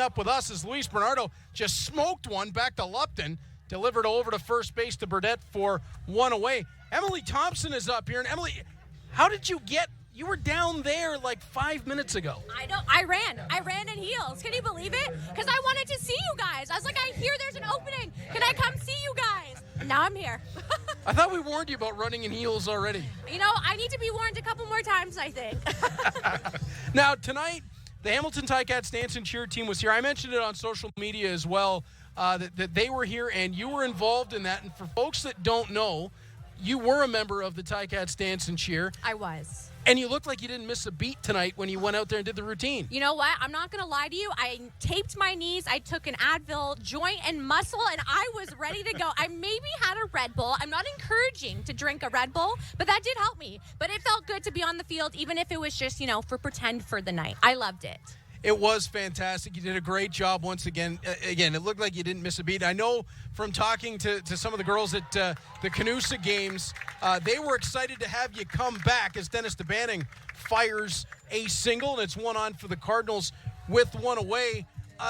up with us as Luis Bernardo just smoked one back to Lupton, delivered over to first base to Burdette for one away. Emily Thompson is up here. And Emily, how did you get – you were down there like 5 minutes ago. I know. I ran in heels. Can you believe it? Because I wanted to see you guys. I was like, I hear there's an opening. Can I come see you guys? Now I'm here. I thought we warned you about running in heels already. You know, I need to be warned a couple more times, I think. Now, tonight, the Hamilton Ticats Dance and Cheer team was here. I mentioned it on social media as well, that they were here and you were involved in that. And for folks that don't know, you were a member of the Ticats Dance and Cheer. I was. And you looked like you didn't miss a beat tonight when you went out there and did the routine. You know what? I'm not going to lie to you. I taped my knees. I took an Advil, joint and muscle, and I was ready to go. I maybe had a Red Bull. I'm not encouraging to drink a Red Bull, but that did help me. But it felt good to be on the field, even if it was just, for pretend for the night. I loved it. It was fantastic. You did a great job once again. Again, it looked like you didn't miss a beat. I know from talking to some of the girls at the Canusa games, they were excited to have you come back as Dennis DeBanning fires a single, and it's one on for the Cardinals with one away.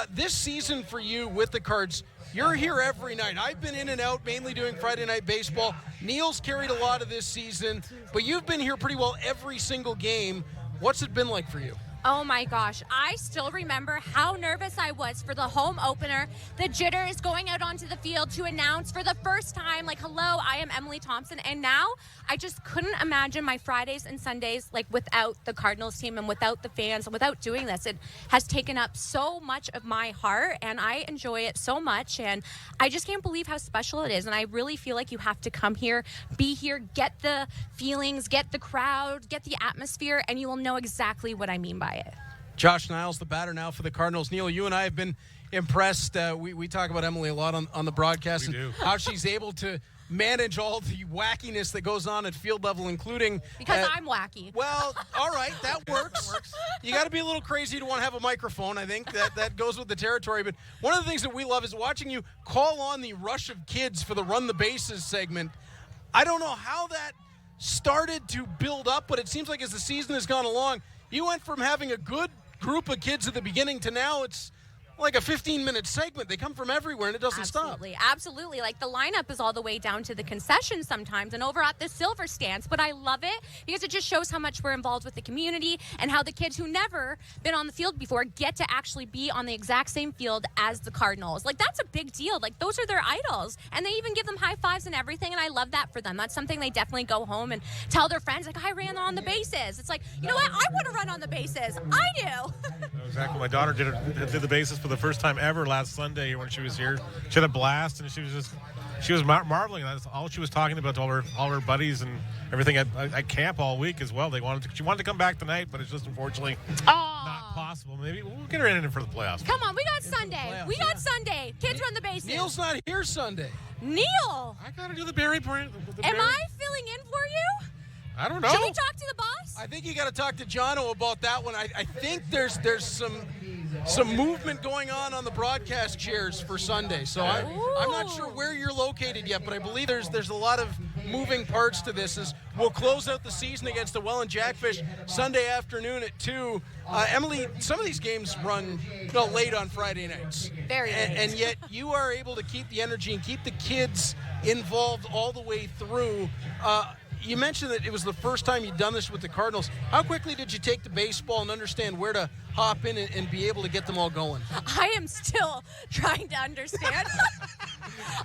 This season for you with the Cards, you're here every night. I've been in and out, mainly doing Friday Night Baseball. Neil's carried a lot of this season, but you've been here pretty well every single game. What's it been like for you? Oh my gosh, I still remember how nervous I was for the home opener. The jitters going out onto the field to announce for the first time, like, hello, I am Emily Thompson. And now I just couldn't imagine my Fridays and Sundays, like, without the Cardinals team and without the fans and without doing this. It has taken up so much of my heart and I enjoy it so much. And I just can't believe how special it is. And I really feel like you have to come here, be here, get the feelings, get the crowd, get the atmosphere, and you will know exactly what I mean by it. Josh Niles, the batter now for the Cardinals. Neil, you and I have been impressed. We talk about Emily a lot on the broadcast and how she's able to manage all the wackiness that goes on at field level, including... Because I'm wacky. Well, all right, that works. You got to be a little crazy to want to have a microphone, I think. That goes with the territory. But one of the things that we love is watching you call on the rush of kids for the Run the Bases segment. I don't know how that started to build up, but it seems like as the season has gone along, you went from having a good group of kids at the beginning to now it's like a 15-minute segment. They come from everywhere, and it doesn't stop. Absolutely. Like, the lineup is all the way down to the concession sometimes and over at the Silver Stands. But I love it because it just shows how much we're involved with the community and how the kids who never been on the field before get to actually be on the exact same field as the Cardinals. Like, that's a big deal. Like, those are their idols. And they even give them high fives and everything, and I love that for them. That's something they definitely go home and tell their friends, like, I ran on the bases. It's like, you know what? I want to run on the bases. I do. Exactly. My daughter did the bases for the first time ever last Sunday when she was here. She had a blast, and she was marveling. That's all she was talking about to all her buddies and everything at camp all week as well. She wanted to come back tonight, but it's just unfortunately not possible. Maybe we'll get her in for the playoffs. Come on, we got Sunday. We got Sunday. Kids run the bases. Neil's not here Sunday. Neil! I got to do the Barry point. Am I filling in for you? I don't know. Should we talk to the boss? I think you got to talk to Jono about that one. I think there's some movement going on the broadcast chairs for Sunday. So I'm not sure where you're located yet, but I believe there's a lot of moving parts to this. As we'll close out the season against the Welland Jackfish Sunday afternoon at 2. Emily, some of these games run late on Friday nights. Very late. And yet you are able to keep the energy and keep the kids involved all the way through. You mentioned that it was the first time you'd done this with the Cardinals. How quickly did you take the baseball and understand where to hop in and be able to get them all going? I am still trying to understand.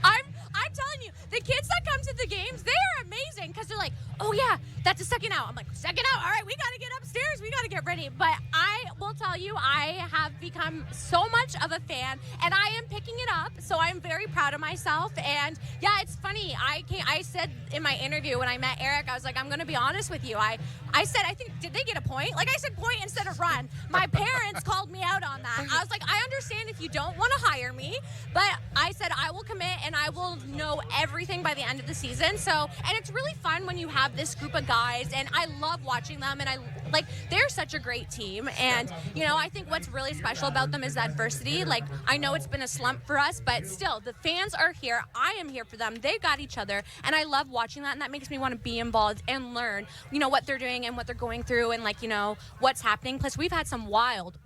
I'm telling you, the kids that come to the games, they are amazing because they're like, oh yeah, that's a second out. I'm like, second out? All right, we got to get upstairs. We got to get ready. But I will tell you, I have become so much of a fan, and I am picking it up. So I'm very proud of myself. And yeah, it's funny. I said in my interview when I met Eric, I was like, I'm going to be honest with you. I said, I think, did they get a point? Like, I said point instead of run. My parents called me out on that. I was like, I understand if you don't want to hire me, but I said I will commit and I will know everything by the end of the season. So, and it's really fun when you have this group of guys, and I love watching them, and I Like, they're such a great team. And, you know, I think what's really special about them is the adversity. Like, I know it's been a slump for us, but still, the fans are here. I am here for them. They got each other. And I love watching that. And that makes me want to be involved and learn, you know, what they're doing and what they're going through and, like, you know, what's happening. Plus, we've had some wild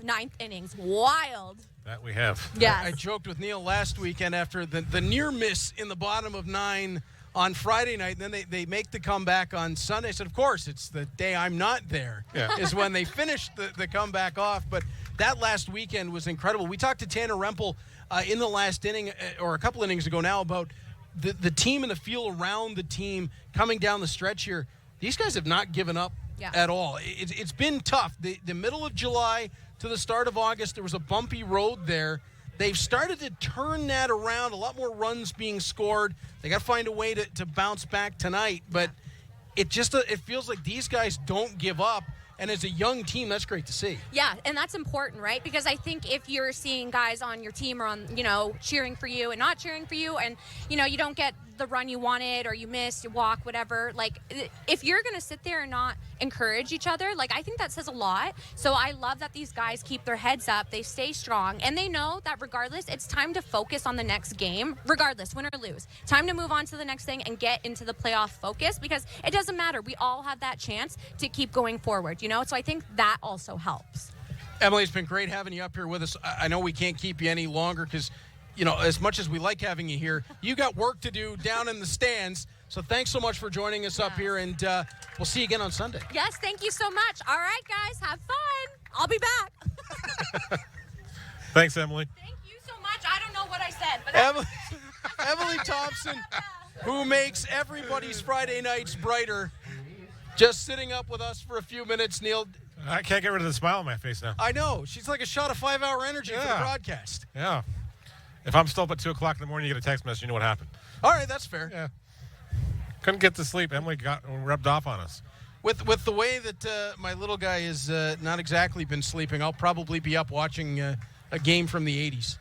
ninth innings. Wild. That we have. Yes. I joked with Neil last weekend after the near miss in the bottom of 9 on Friday night, and then they make the comeback on Sunday. I said, of course, it's the day I'm not there is when they finished the comeback off. But that last weekend was incredible. We talked to Tanner Rempel in the last inning, or a couple innings ago now, about the team and the feel around the team coming down the stretch here. These guys have not given up at all. It's been tough. The middle of July to the start of August, there was a bumpy road there. They've started to turn that around, a lot more runs being scored. They got to find a way to bounce back tonight. But it feels like these guys don't give up. And as a young team, that's great to see. Yeah, and that's important, right? Because I think if you're seeing guys on your team or on, you know, cheering for you and not cheering for you, and, you know, you don't get the run you wanted or you missed, you walk, whatever, like, if you're going to sit there and not encourage each other, like, I think that says a lot. So I love that these guys keep their heads up, they stay strong, and they know that regardless, it's time to focus on the next game, regardless, win or lose. Time to move on to the next thing and get into the playoff focus, because it doesn't matter. We all have that chance to keep going forward, you know? So I think that also helps. Emily, it's been great having you up here with us. I know we can't keep you any longer because, you know, as much as we like having you here, you got work to do down in the stands. So thanks so much for joining us up here, and we'll see you again on Sunday. Yes, thank you so much. All right, guys, have fun. I'll be back. Thanks, Emily. Thank you so much. I don't know what I said, but Emily Thompson, who makes everybody's Friday nights brighter, just sitting up with us for a few minutes, Neil. I can't get rid of the smile on my face now. I know. She's like a shot of 5-hour energy for the broadcast. Yeah. If I'm still up at 2 o'clock in the morning, you get a text message, you know what happened. All right, that's fair. Yeah. Couldn't get to sleep. Emily got rubbed off on us. With the way that my little guy has not exactly been sleeping, I'll probably be up watching a game from the 80s.